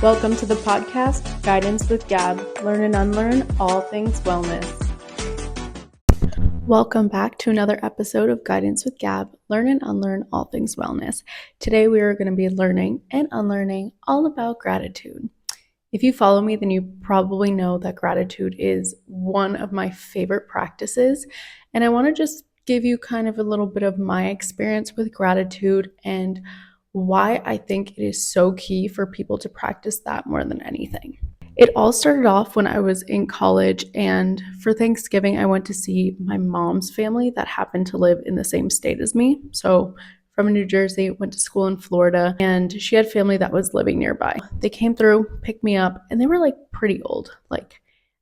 Welcome to the podcast, Guidance with Gab. Learn and unlearn all things wellness. Welcome back to another episode of Guidance with Gab. Learn and unlearn all things wellness. Today we are going to be learning and unlearning all about gratitude. If you follow me, then you probably know that gratitude is one of my favorite practices. And I want to just give you kind of a little bit of my experience with gratitude and why I think it is so key for people to practice that more than anything. It all started off when I was in college, and for Thanksgiving, I went to see my mom's family that happened to live in the same state as me. So from New Jersey, went to school in Florida, and she had family that was living nearby. They came through, picked me up, and they were like pretty old, like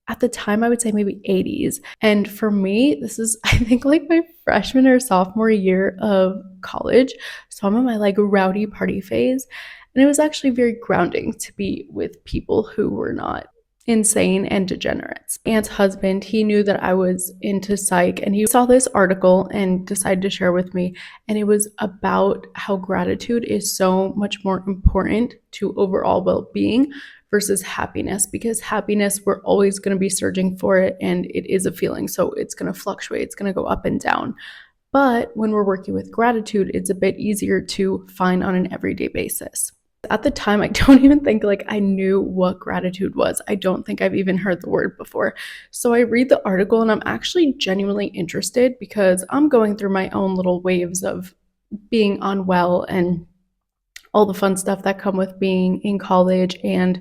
at the time, I would say maybe 80s. And for me, this is, I think, like my freshman or sophomore year of college. So I'm in my like rowdy party phase. And it was actually very grounding to be with people who were not insane and degenerates. Aunt's husband, he knew that I was into psych, and he saw this article and decided to share with me. And it was about how gratitude is so much more important to overall well-being versus happiness, because happiness, we're always going to be searching for it, and it is a feeling, so it's going to fluctuate, it's going to go up and down. But when we're working with gratitude, it's a bit easier to find on an everyday basis. At the time, I don't even think like I knew what gratitude was. I don't think I've even heard the word before. So I read the article and I'm actually genuinely interested, because I'm going through my own little waves of being unwell and all the fun stuff that come with being in college and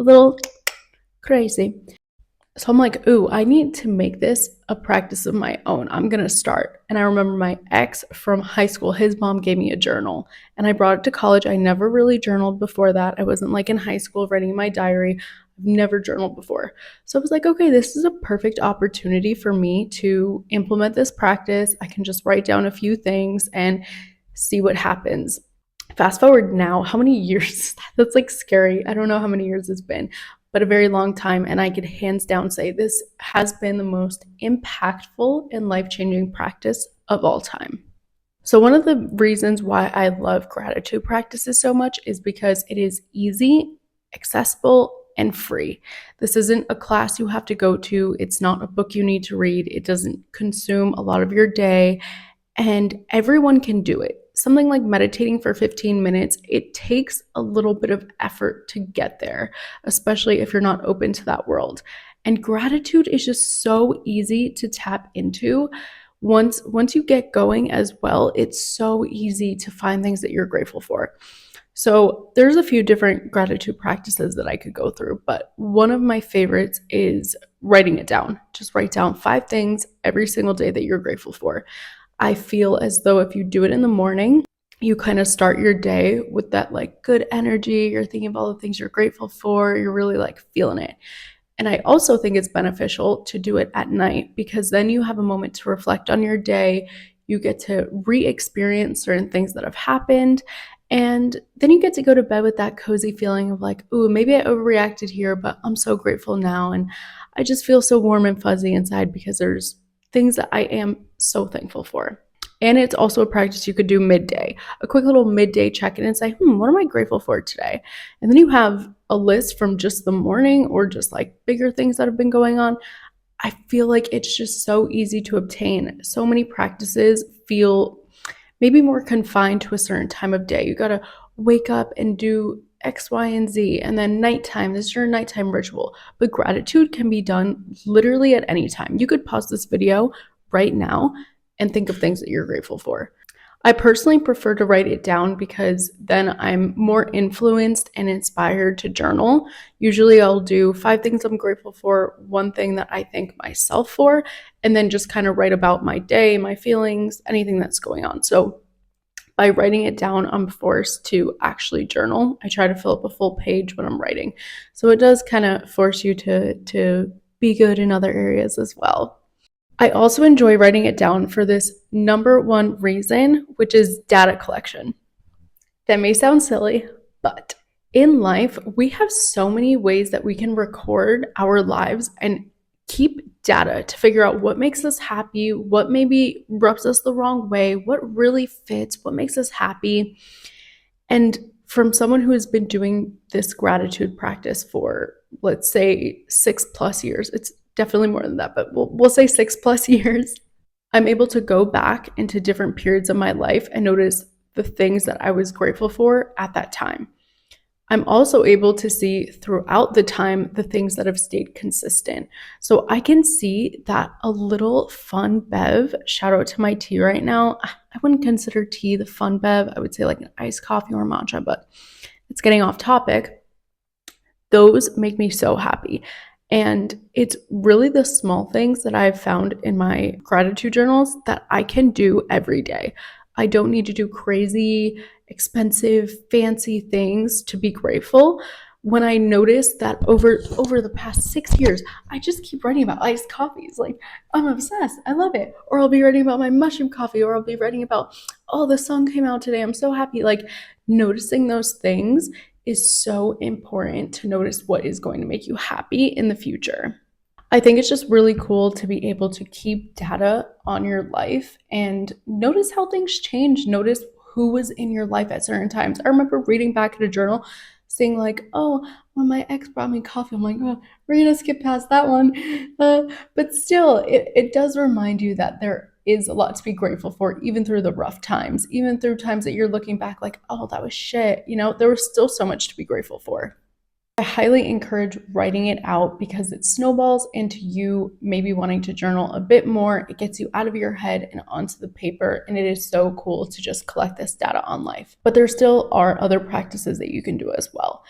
a little crazy. So I'm like, ooh, I need to make this a practice of my own. I'm going to start. And I remember my ex from high school, his mom gave me a journal, and I brought it to college. I never really journaled before that. I wasn't like in high school writing my diary. I've never journaled before. So I was like, okay, this is a perfect opportunity for me to implement this practice. I can just write down a few things and see what happens. Fast forward now, how many years? That's like scary. I don't know how many years it's been, but a very long time. And I could hands down say this has been the most impactful and life-changing practice of all time. So one of the reasons why I love gratitude practices so much is because it is easy, accessible, and free. This isn't a class you have to go to. It's not a book you need to read. It doesn't consume a lot of your day, and everyone can do it. Something like meditating for 15 minutes, it takes a little bit of effort to get there, especially if you're not open to that world. And gratitude is just so easy to tap into. Once you get going as well, it's so easy to find things that you're grateful for. So there's a few different gratitude practices that I could go through, but one of my favorites is writing it down. Just write down 5 things every single day that you're grateful for. I feel as though if you do it in the morning, you kind of start your day with that like good energy. You're thinking of all the things you're grateful for. You're really like feeling it. And I also think it's beneficial to do it at night, because then you have a moment to reflect on your day. You get to re-experience certain things that have happened. And then you get to go to bed with that cozy feeling of like, ooh, maybe I overreacted here, but I'm so grateful now. And I just feel so warm and fuzzy inside because there's things that I am so thankful for. And it's also a practice you could do midday, a quick little midday check-in and say, what am I grateful for today? And then you have a list from just the morning or just like bigger things that have been going on. I feel like it's just so easy to obtain. So many practices feel maybe more confined to a certain time of day. You got to wake up and do X, Y, and Z, and then nighttime, this is your nighttime ritual. But gratitude can be done literally at any time. You could pause this video right now and think of things that you're grateful for. I personally prefer to write it down because then I'm more influenced and inspired to journal. Usually I'll do 5 things I'm grateful for, 1 thing that I thank myself for, and then just kind of write about my day, my feelings, anything that's going on. So by writing it down, I'm forced to actually journal. I try to fill up a full page when I'm writing. So it does kind of force you to be good in other areas as well. I also enjoy writing it down for this number 1 reason, which is data collection. That may sound silly, but in life, we have so many ways that we can record our lives and keep data to figure out what makes us happy, what maybe rubs us the wrong way, what really fits, what makes us happy. And from someone who has been doing this gratitude practice for, let's say, 6+ years, it's definitely more than that, but we'll say 6+ years, I'm able to go back into different periods of my life and notice the things that I was grateful for at that time. I'm also able to see throughout the time the things that have stayed consistent. So I can see that a little fun bev, shout out to my tea right now. I wouldn't consider tea the fun bev. I would say like an iced coffee or matcha, but it's getting off topic. Those make me so happy. And it's really the small things that I've found in my gratitude journals that I can do every day. I don't need to do crazy, expensive, fancy things to be grateful. When I notice that over the past 6 years, I just keep writing about iced coffees. Like, I'm obsessed. I love it. Or I'll be writing about my mushroom coffee, or I'll be writing about, oh, the sun came out today. I'm so happy. Like, noticing those things is so important to notice what is going to make you happy in the future. I think it's just really cool to be able to keep data on your life and notice how things change. Notice who was in your life at certain times. I remember reading back in a journal saying, like, oh, when my ex brought me coffee, I'm like, oh, we're going to skip past that one. But still, it does remind you that there is a lot to be grateful for, even through the rough times, even through times that you're looking back like, oh, that was shit. There was still so much to be grateful for. I highly encourage writing it out because it snowballs into you maybe wanting to journal a bit more. It gets you out of your head and onto the paper, and it is so cool to just collect this data on life. But there still are other practices that you can do as well.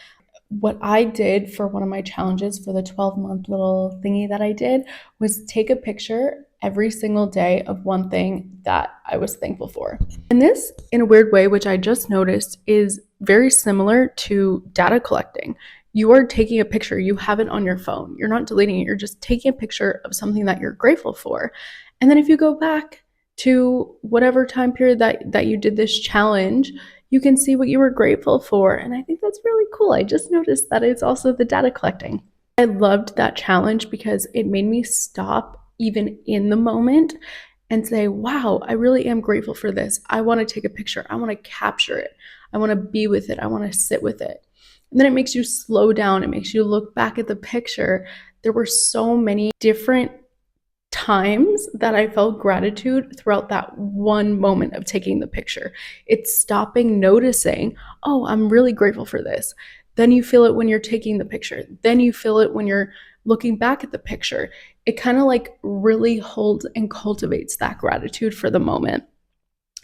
What I did for one of my challenges for the 12-month little thingy that I did was take a picture every single day of one thing that I was thankful for. And this, in a weird way, which I just noticed, is very similar to data collecting. You are taking a picture, you have it on your phone. You're not deleting it, you're just taking a picture of something that you're grateful for. And then if you go back to whatever time period that you did this challenge, you can see what you were grateful for. And I think that's really cool. I just noticed that it's also the data collecting. I loved that challenge because it made me stop even in the moment and say, wow, I really am grateful for this. I want to take a picture. I want to capture it. I want to be with it. I want to sit with it. And then it makes you slow down. It makes you look back at the picture. There were so many different times that I felt gratitude throughout that one moment of taking the picture. It's stopping, noticing, oh, I'm really grateful for this. Then you feel it when you're taking the picture. Then you feel it when you're looking back at the picture. It kind of like really holds and cultivates that gratitude for the moment.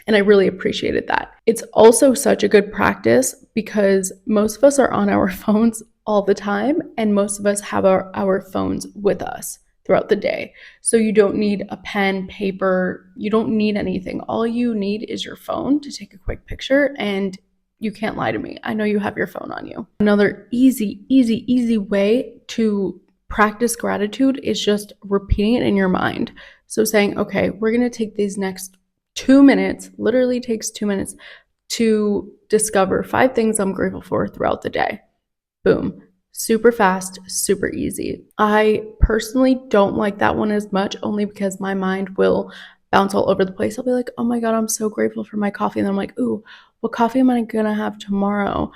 And I really appreciated that. It's also such a good practice because most of us are on our phones all the time, and most of us have our phones with us throughout the day. So you don't need a pen, paper, you don't need anything. All you need is your phone to take a quick picture, and you can't lie to me. I know you have your phone on you. Another easy way to practice gratitude is just repeating it in your mind. So saying, okay, we're going to take these next 2 minutes, literally takes 2 minutes to discover 5 things I'm grateful for throughout the day. Boom. Super fast, super easy. I personally don't like that one as much, only because my mind will bounce all over the place. I'll be like, oh my God, I'm so grateful for my coffee. And then I'm like, ooh, what coffee am I gonna have tomorrow?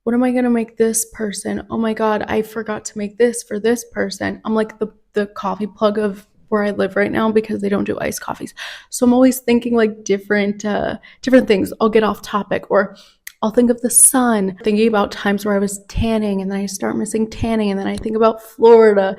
What am I gonna make this person? Oh my God, I forgot to make this for this person. I'm like the coffee plug of where I live right now because they don't do iced coffees. So I'm always thinking like different things. I'll get off topic, or I'll think of the sun, thinking about times where I was tanning and then I start missing tanning, and then I think about Florida.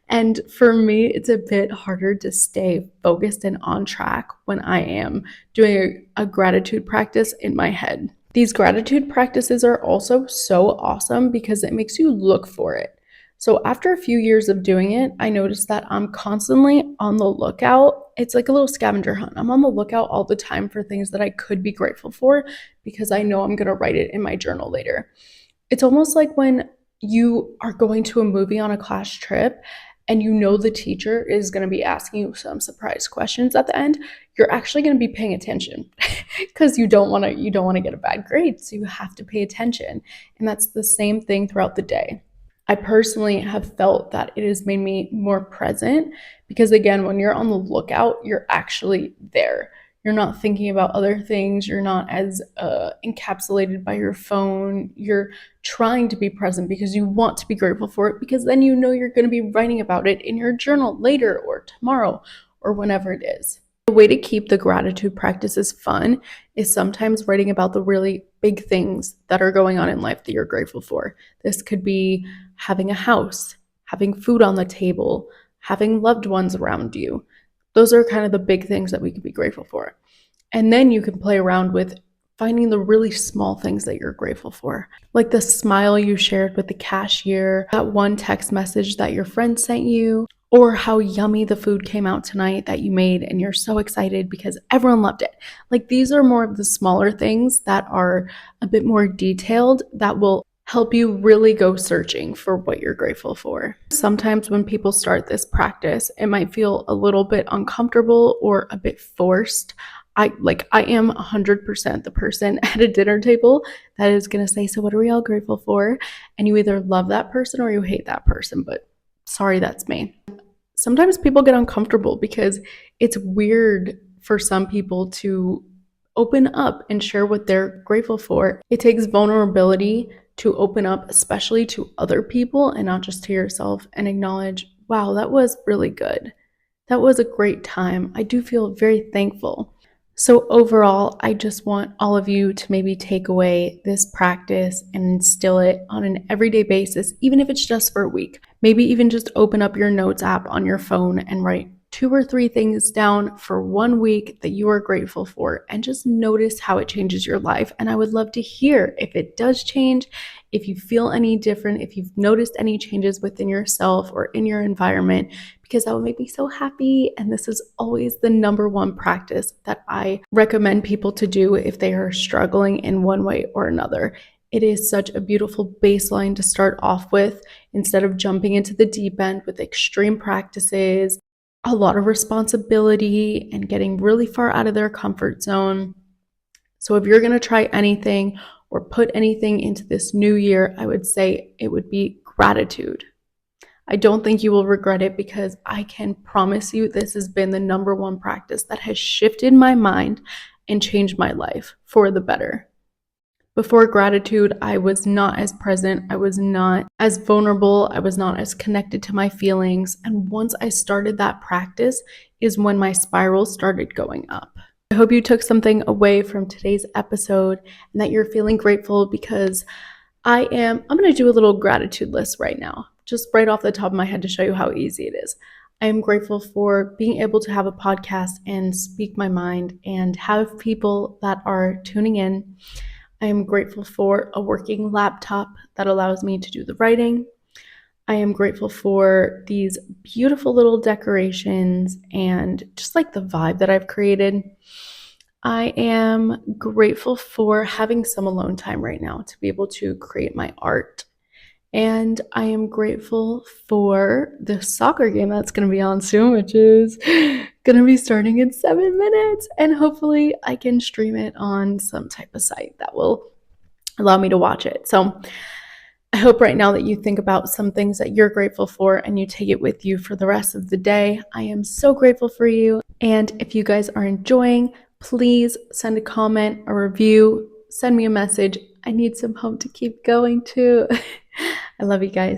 And for me, it's a bit harder to stay focused and on track when I am doing a gratitude practice in my head. These gratitude practices are also so awesome because it makes you look for it. So after a few years of doing it, I noticed that I'm constantly on the lookout. It's like a little scavenger hunt. I'm on the lookout all the time for things that I could be grateful for because I know I'm going to write it in my journal later. It's almost like when you are going to a movie on a class trip and you know the teacher is going to be asking you some surprise questions at the end, you're actually going to be paying attention because you don't want to get a bad grade, so you have to pay attention. And that's the same thing throughout the day. I personally have felt that it has made me more present because, again, when you're on the lookout, you're actually there. You're not thinking about other things. You're not as encapsulated by your phone. You're trying to be present because you want to be grateful for it, because then you know you're going to be writing about it in your journal later or tomorrow or whenever it is. The way to keep the gratitude practices fun is sometimes writing about the really big things that are going on in life that you're grateful for. This could be having a house, having food on the table, having loved ones around you. Those are kind of the big things that we could be grateful for. And then you can play around with finding the really small things that you're grateful for, like the smile you shared with the cashier, that one text message that your friend sent you, or how yummy the food came out tonight that you made and you're so excited because everyone loved it. Like, these are more of the smaller things that are a bit more detailed that will help you really go searching for what you're grateful for. Sometimes when people start this practice, it might feel a little bit uncomfortable or a bit forced. I am 100% the person at a dinner table that is going to say, so what are we all grateful for? And you either love that person or you hate that person, but sorry, that's me. Sometimes people get uncomfortable because it's weird for some people to open up and share what they're grateful for. It takes vulnerability to open up, especially to other people and not just to yourself, and acknowledge, wow, that was really good. That was a great time. I do feel very thankful. So overall, I just want all of you to maybe take away this practice and instill it on an everyday basis, even if it's just for a week. Maybe even just open up your notes app on your phone and write 2 or 3 things down for 1 week that you are grateful for, and just notice how it changes your life. And I would love to hear if it does change, if you feel any different, if you've noticed any changes within yourself or in your environment, because that would make me so happy. And this is always the number one practice that I recommend people to do if they are struggling in one way or another. It is such a beautiful baseline to start off with, instead of jumping into the deep end with extreme practices, a lot of responsibility, and getting really far out of their comfort zone. So if you're going to try anything or put anything into this new year, I would say it would be gratitude. I don't think you will regret it, because I can promise you this has been the number one practice that has shifted my mind and changed my life for the better. Before gratitude, I was not as present, I was not as vulnerable, I was not as connected to my feelings. And once I started that practice is when my spiral started going up. I hope you took something away from today's episode and that you're feeling grateful, because I'm going to do a little gratitude list right now, just right off the top of my head, to show you how easy it is. I am grateful for being able to have a podcast and speak my mind and have people that are tuning in. I am grateful for a working laptop that allows me to do the writing. I am grateful for these beautiful little decorations and just like the vibe that I've created. I am grateful for having some alone time right now to be able to create my art. And I am grateful for the soccer game that's going to be on soon, which is going to be starting in 7 minutes. And hopefully I can stream it on some type of site that will allow me to watch it. So I hope right now that you think about some things that you're grateful for and you take it with you for the rest of the day. I am so grateful for you. And if you guys are enjoying, please send a comment, a review, send me a message. I need some hope to keep going too. I love you guys.